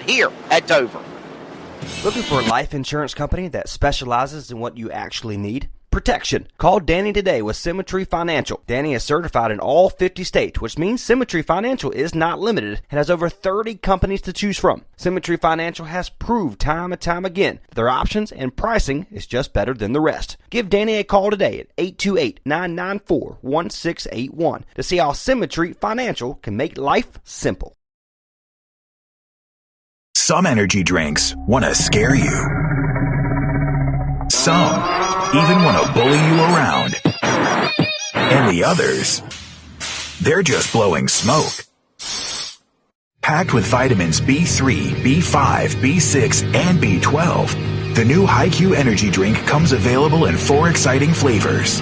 here at Dover. Looking for a life insurance company that specializes in what you actually need? Protection. Call Danny today with Symmetry Financial. Danny is certified in all 50 states, which means Symmetry Financial is not limited and has over 30 companies to choose from. Symmetry Financial has proved time and time again that their options and pricing is just better than the rest. Give Danny a call today at 828-994-1681 to see how Symmetry Financial can make life simple. Some energy drinks want to scare you. Some even want to bully you around. And the others, they're just blowing smoke. Packed with vitamins B3, B5, B6, and B12, the new HiQ energy drink comes available in 4 exciting flavors.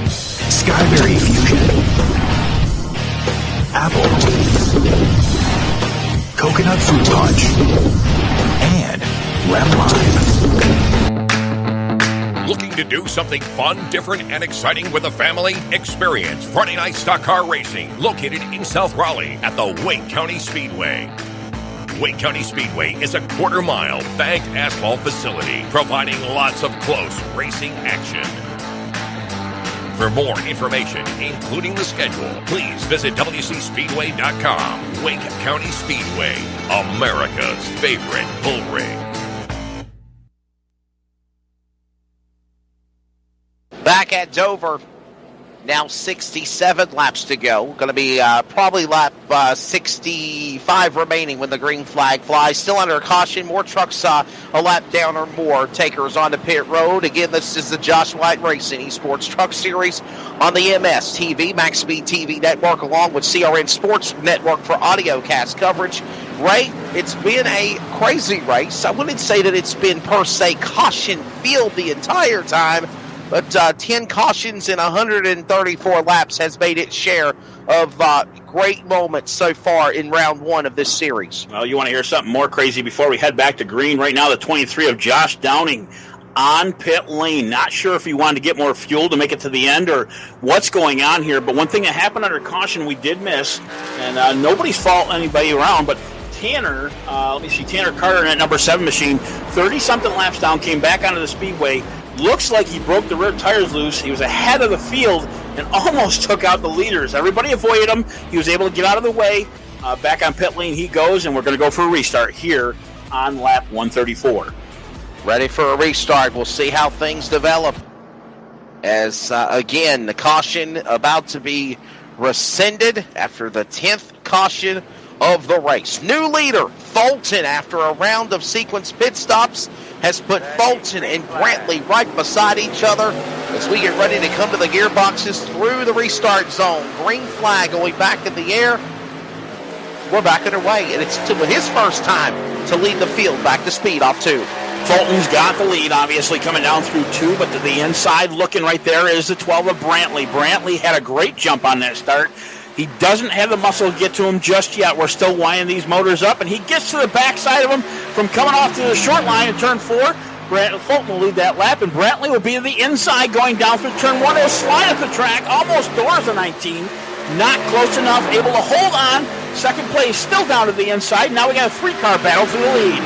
Skyberry Fusion, Apple, Coconut Fruit Punch, and Lemon Lime. Looking to do something fun, different, and exciting with a family? Experience Friday Night Stock Car Racing, located in South Raleigh at the Wake County Speedway. Wake County Speedway is a quarter-mile banked asphalt facility, providing lots of close racing action. For more information, including the schedule, please visit WCSpeedway.com. Wake County Speedway, America's favorite bull ring. Back at Dover, now 67 laps to go. Going to be probably lap 65 remaining when the green flag flies. Still under caution. More trucks a lap down or more. Takers on the pit road. Again, this is the Josh White Racing eSports Truck Series on the MS TV, Max Speed TV Network, along with CRN Sports Network for audio cast coverage. Ray, it's been a crazy race. I wouldn't say that it's been per se caution-filled the entire time, but 10 cautions in 134 laps has made its share of great moments so far in round one of this series. Well, you want to hear something more crazy before we head back to green? Right now, the 23 of Josh Downing on pit lane. Not sure if he wanted to get more fuel to make it to the end or what's going on here, but one thing that happened under caution we did miss, and nobody's faulting anybody around, but Tanner, Tanner Carter in that number 7 machine, 30-something laps down, came back onto the speedway. Looks like he broke the rear tires loose. He was ahead of the field and almost took out the leaders. Everybody avoided him. He was able to get out of the way. Back on pit lane he goes, and we're going to go for a restart here on lap 134. Ready for a restart. We'll see how things develop. As, again, the caution about to be rescinded after the 10th caution of the race. New leader, Fulton, after a round of sequence pit stops, has put Fulton and Brantley right beside each other as we get ready to come to the gearboxes through the restart zone. Green flag going back in the air. We're back underway, and it's his first time to lead the field back to speed off 2. Fulton's got the lead, obviously, coming down through 2, but to the inside looking right there is the 12 of Brantley. Brantley had a great jump on that start. He doesn't have the muscle to get to him just yet. We're still winding these motors up, and he gets to the backside of him from coming off to the short line in turn 4. Fulton will lead that lap, and Brantley will be to the inside going down through turn 1. He'll slide up the track, almost doors a 19. Not close enough, able to hold on. Second place still down to the inside. Now we got a 3-car battle for the lead.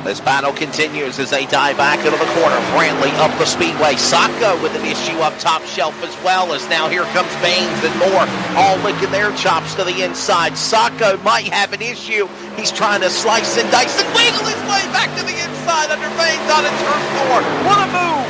This battle continues as they dive back into the corner. Brantley up the speedway. Sacco with an issue up top shelf as well, as now here comes Baines and Moore, all licking their chops to the inside. Sacco might have an issue. He's trying to slice and dice and wiggle his way back to the inside under Baines on in turn 4. What a move!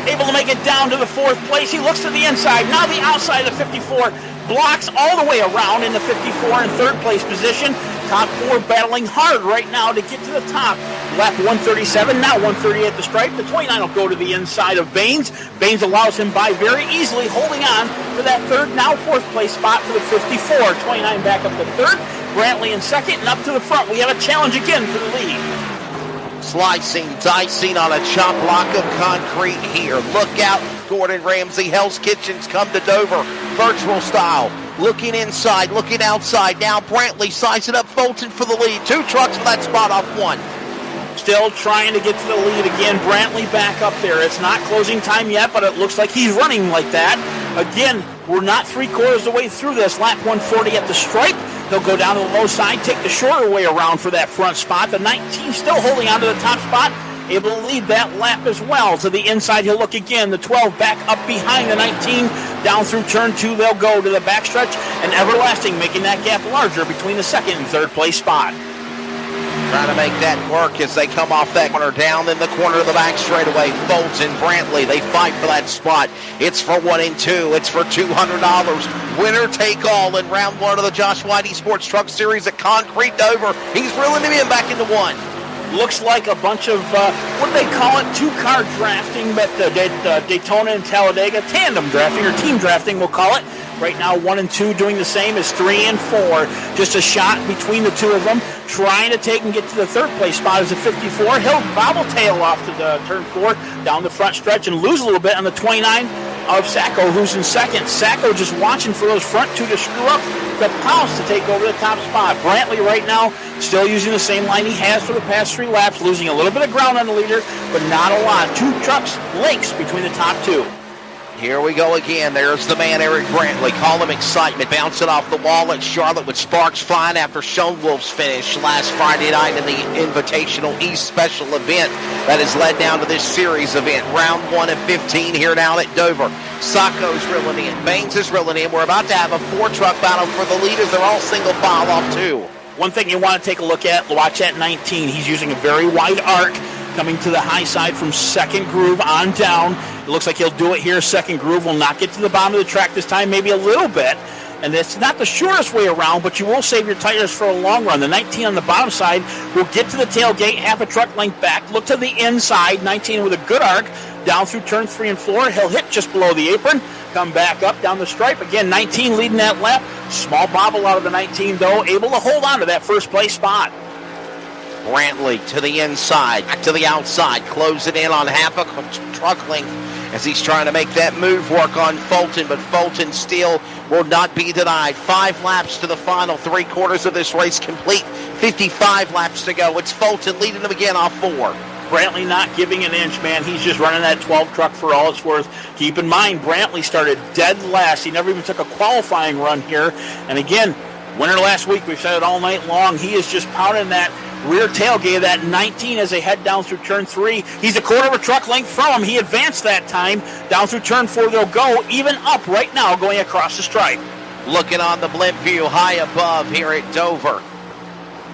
Able to make it down to the 4th place. He looks to the inside. Now the outside of 54. Blocks all the way around in the 54 and 3rd place position. Top 4 battling hard right now to get to the top. Lap 137, now 130 at the stripe. The 29 will go to the inside of Baines. Baines allows him by very easily, holding on to that 3rd, now 4th place spot for the 54. 29 back up to 3rd. Brantley in 2nd, and up to the front. We have a challenge again for the lead. Slicing, dicing on a chop block of concrete here. Look out, Gordon Ramsay. Hell's Kitchens come to Dover, virtual style. Looking inside, looking outside. Now Brantley sizing up Fulton for the lead. 2 trucks for that spot off 1. Still trying to get to the lead again. Brantley back up there. It's not closing time yet, but it looks like he's running like that. Again, we're not 3/4 of the way through this. Lap 140 at the stripe. He'll go down to the low side, take the shorter way around for that front spot. The 19 still holding on to the top spot, able to lead that lap as well. To the inside, he'll look again. The 12 back up behind the 19. Down through turn 2, they'll go to the backstretch, and Everlasting making that gap larger between the second and third place spot. Trying to make that work as they come off that corner, down in the corner of the back straightaway. Fulton, Brantley, they fight for that spot. It's for 1 and 2. It's for $200. Winner take all in round 1 of the Josh White eSports Truck Series at Concrete Dover. He's reeling him in back into 1. Looks like a bunch of, what do they call it, 2-car drafting, but Daytona and Talladega, tandem drafting, or team drafting, we'll call it. Right now, 1 and 2 doing the same as 3 and 4. Just a shot between the two of them, trying to take and get to the third place spot is a 54. He'll bobble tail off to the turn 4, down the front stretch, and lose a little bit on the 29 of Sacco, who's in second. Sacco just watching for those front two to screw up the Pounce to take over the top spot. Brantley right now still using the same line he has for the past 3 laps, losing a little bit of ground on the leader, but not a lot. 2 trucks lengths between the top 2. Here we go again. There's the man, Eric Brantley. Call him excitement. Bouncing off the wall at Charlotte with sparks flying after Schoenwolf's finish last Friday night in the Invitational East Special event that has led down to this series event. Round 1 of 15 here down at Dover. Sacco's reeling in. Baines is reeling in. We're about to have a 4-truck battle for the leaders. They're all single file off 2. One thing you want to take a look at, watch at 19. He's using a very wide arc, coming to the high side from second groove on down. It looks like he'll do it here. Second groove will not get to the bottom of the track this time, maybe a little bit. And it's not the shortest way around, but you will save your tires for a long run. The 19 on the bottom side will get to the tailgate, half a truck length back, look to the inside. 19 with a good arc, down through turn 3 and 4. He'll hit just below the apron, come back up down the stripe. Again, 19 leading that lap. Small bobble out of the 19, though, able to hold on to that first place spot. Brantley to the inside, back to the outside, closing in on half a truck length as he's trying to make that move work on Fulton, but Fulton still will not be denied. 5 laps to the final, 3/4 of this race complete, 55 laps to go. It's Fulton leading them again off 4. Brantley not giving an inch, man. He's just running that 12 truck for all it's worth. Keep in mind, Brantley started dead last. He never even took a qualifying run here. And again, winner last week, we've said it all night long. He is just pounding that rear tailgate of that 19 as they head down through turn 3. He's a 1/4 of a truck length from him. He advanced that time. Down through turn 4 they'll go, even up right now going across the stripe. Looking on the blimp view high above here at Dover.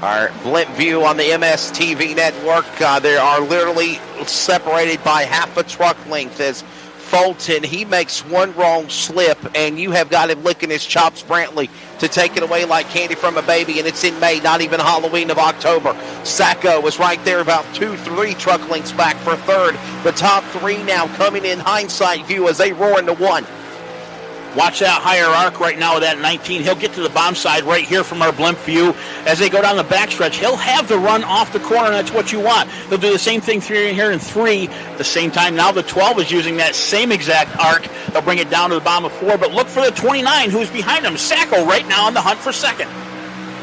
Our blimp view on the MS-TV network, they are literally separated by half a truck length as Fulton, he makes one wrong slip, and you have got him licking his chops, Brantley, to take it away like candy from a baby, and it's in May, not even Halloween of October. Sacco was right there about 2-3 truck lengths back for third. The top 3 now coming in hindsight view as they roar into 1. Watch that higher arc right now with that 19. He'll get to the bomb side right here from our blimp view. As they go down the backstretch, he'll have the run off the corner, and that's what you want. He'll do the same thing here in 3. At the same time, now the 12 is using that same exact arc. They'll bring it down to the bottom of 4, but look for the 29 who's behind him. Sacco right now on the hunt for second.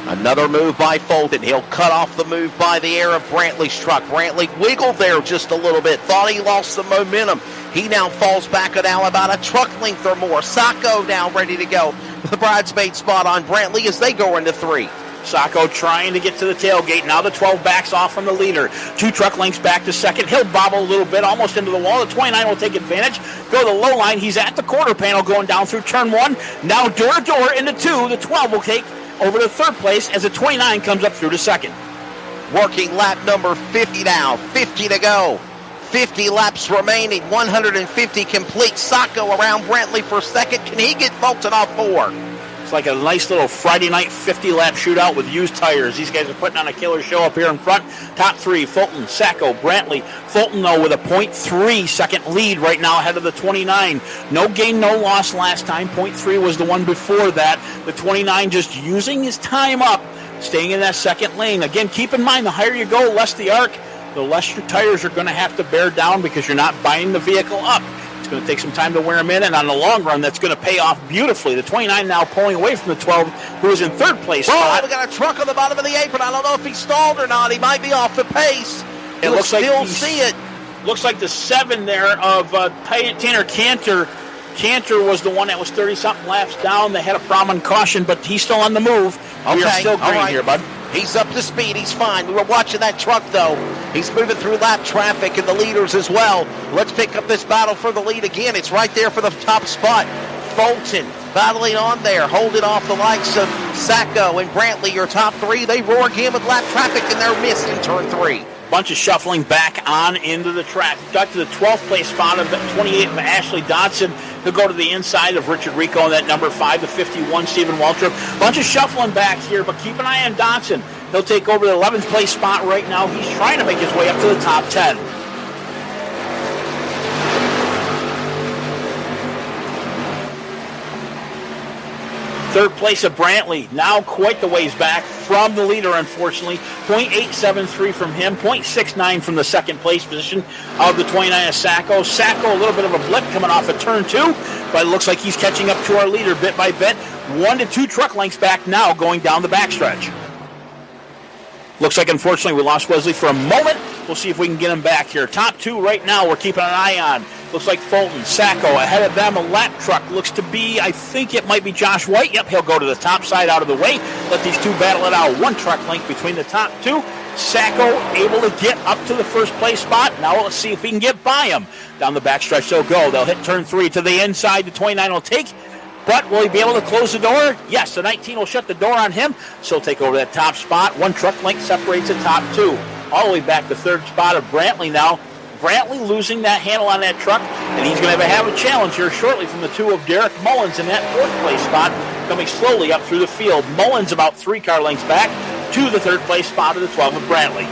Another move by Fulton. He'll cut off the move by the air of Brantley's truck. Brantley wiggled there just a little bit. Thought he lost some momentum. He now falls back now about a truck length or more. Sacco now ready to go. The bridesmaid spot on Brantley as they go into 3. Sacco trying to get to the tailgate. Now the 12 backs off from the leader. 2 truck lengths back to second. He'll bobble a little bit, almost into the wall. The 29 will take advantage. Go to the low line. He's at the quarter panel going down through turn 1. Now door to door into 2. The 12 will take over to third place as the 29 comes up through to second. Working lap number 50 now. 50 to go. 50 laps remaining. 150 complete. Sacco around Brantley for second. Can he get Fulton off 4? It's like a nice little Friday night 50-lap shootout with used tires. These guys are putting on a killer show up here in front. Top 3, Fulton, Sacco, Brantley. Fulton, though, with a 0.3 second lead right now ahead of the 29. No gain, no loss last time. 0.3 was the one before that. The 29 just using his time up, staying in that second lane. Again, keep in mind, the higher you go, less the arc, the less your tires are going to have to bear down because you're not buying the vehicle up. It's going to take some time to wear them in, and on the long run, that's going to pay off beautifully. The 29 now pulling away from the 12, who is in third place spot. We got a truck on the bottom of the apron. I don't know if he stalled or not. He might be off the pace. It looks like still see it. Looks like the 7 there of Tanner Cantor. Cantor was the one that was 30-something laps down. They had a problem on caution, but he's still on the move. We are Okay, still all green right. here, bud. He's up to speed. He's fine. We were watching that truck, though. He's moving through lap traffic and the leaders as well. Let's pick up this battle for the lead again. It's right there for the top spot. Fulton battling on there, holding off the likes of Sacco and Brantley, your top three. They roar again with lap traffic, and they're missed in turn 3. Bunch of shuffling back on into the track. Got to the 12th place spot of 28 of Ashley Dodson. He'll go to the inside of Richard Rico on that number 5 to 51, Stephen Waltrip. Bunch of shuffling back here, but keep an eye on Dodson. He'll take over the 11th place spot right now. He's trying to make his way up to the top 10. Third place of Brantley, now quite the ways back from the leader, unfortunately. 0.873 from him, 0.69 from the second place position of the 29 of Sacco. Sacco, a little bit of a blip coming off of turn 2, but it looks like he's catching up to our leader bit by bit. 1 to 2 truck lengths back now going down the backstretch. Looks like, unfortunately, we lost Wesley for a moment. We'll see if we can get him back here. Top 2 right now we're keeping an eye on. Looks like Fulton, Sacco ahead of them. A lap truck looks to be, I think it might be Josh White. Yep, he'll go to the top side out of the way. Let these two battle it out. 1 truck length between the top 2. Sacco able to get up to the first place spot. Now let's see if we can get by him. Down the backstretch they'll go. They'll hit turn 3 to the inside. The 29 will take. But will he be able to close the door? Yes, the 19 will shut the door on him. So he'll take over that top spot. 1 truck length separates the top 2. All the way back to third spot of Brantley now. Brantley losing that handle on that truck, and he's going to have a challenge here shortly from the 2 of Derek Mullins in that 4th place spot, coming slowly up through the field. Mullins about 3 car lengths back to the 3rd place spot of the 12 of Brantley.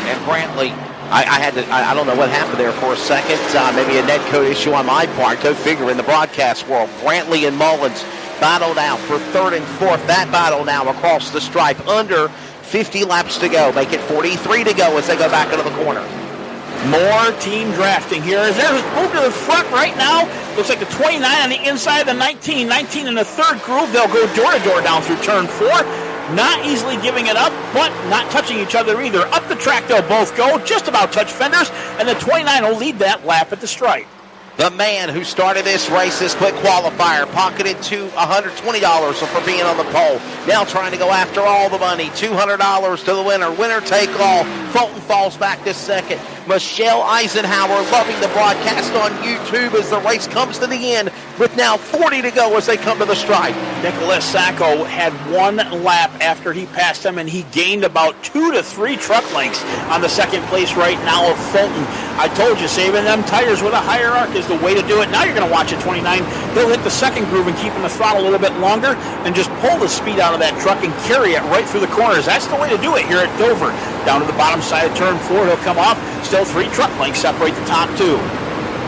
And Brantley, I don't know what happened there for a second. Maybe a net code issue on my part. Go figure in the broadcast world. Brantley and Mullins battled out for 3rd and 4th. That battle now across the stripe. Under 50 laps to go. Make it 43 to go as they go back into the corner. More team drafting here. As they're moved to the front right now. Looks like the 29 on the inside of the 19. 19 in the 3rd groove. They'll go door-to-door down through turn 4. Not easily giving it up, but not touching each other either. Up the track they'll both go. Just about touch fenders. And the 29 will lead that lap at the stripe. The man who started this race, this quick qualifier, pocketed $120 for being on the pole. Now trying to go after all the money. $200 to the winner. Winner take all. Fulton falls back to 2nd. Michelle Eisenhower loving the broadcast on YouTube as the race comes to the end with now 40 to go as they come to the stripe. Nicholas Sacco had 1 lap after he passed him, and he gained about 2 to 3 truck lengths on the 2nd place right now of Fulton. I told you, saving them tires with a higher arc is the way to do it. Now you're going to watch at 29. He'll hit the 2nd groove and keeping the throttle a little bit longer and just pull the speed out of that truck and carry it right through the corners. That's the way to do it here at Dover. Down to the bottom side of turn 4, he'll come off. Still 3 truck lengths separate the top 2.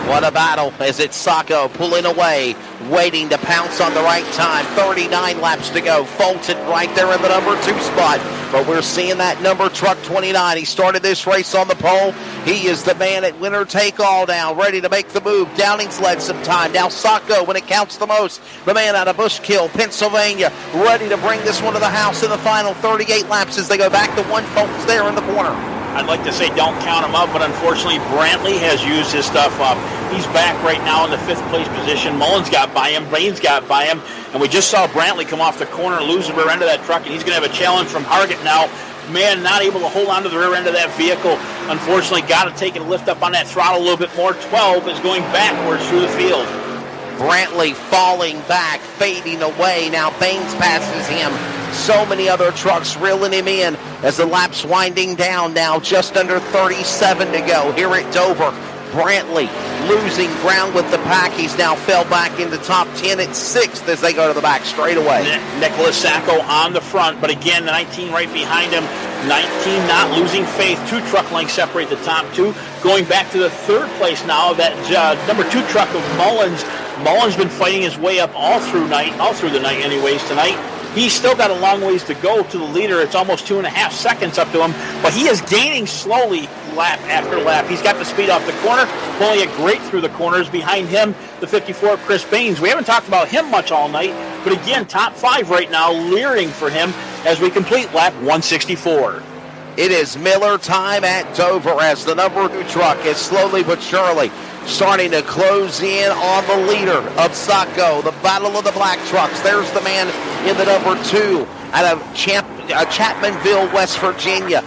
What a battle as it's Sacco pulling away, waiting to pounce on the right time. 39 laps to go. Fulton right there in the number 2 spot. But we're seeing that number truck 29. He started this race on the pole. He is the man at winner take all now, ready to make the move. Downing's led some time. Now Sacco, when it counts the most, the man out of Bushkill, Pennsylvania, ready to bring this one to the house in the final 38 laps as they go back to 1. Fulton's there in the corner. I'd like to say don't count him up, but unfortunately Brantley has used his stuff up. He's back right now in the 5th place position. Mullins got by him, Baines got by him, and we just saw Brantley come off the corner, lose the rear end of that truck, and he's going to have a challenge from Hargett now. Man, not able to hold on to the rear end of that vehicle. Unfortunately, got to take it a lift up on that throttle a little bit more. 12 is going backwards through the field. Brantley falling back, fading away. Now Baines passes him. So many other trucks reeling him in as the lap's winding down now. Just under 37 to go here at Dover. Brantley losing ground with the pack. He's now fell back into top 10 at 6th as they go to the back straightaway. Nicholas Sacco on the front, but again, the 19 right behind him. 19 not losing faith. 2 truck lengths separate the top 2. Going back to the 3rd place now, that number 2 truck of Mullins. Mullins been fighting his way up all through the night anyways tonight. He's still got a long ways to go to the leader. It's almost 2.5 seconds up to him, but he is gaining slowly lap after lap. He's got the speed off the corner, pulling it great through the corners. Behind him, the 54, Chris Baines. We haven't talked about him much all night, but again, top 5 right now, leering for him as we complete lap 164. It is Miller time at Dover as the number 2 truck is slowly but surely starting to close in on the leader of Saco, the Battle of the Black Trucks. There's the man in the number 2 out of Chapmanville, West Virginia.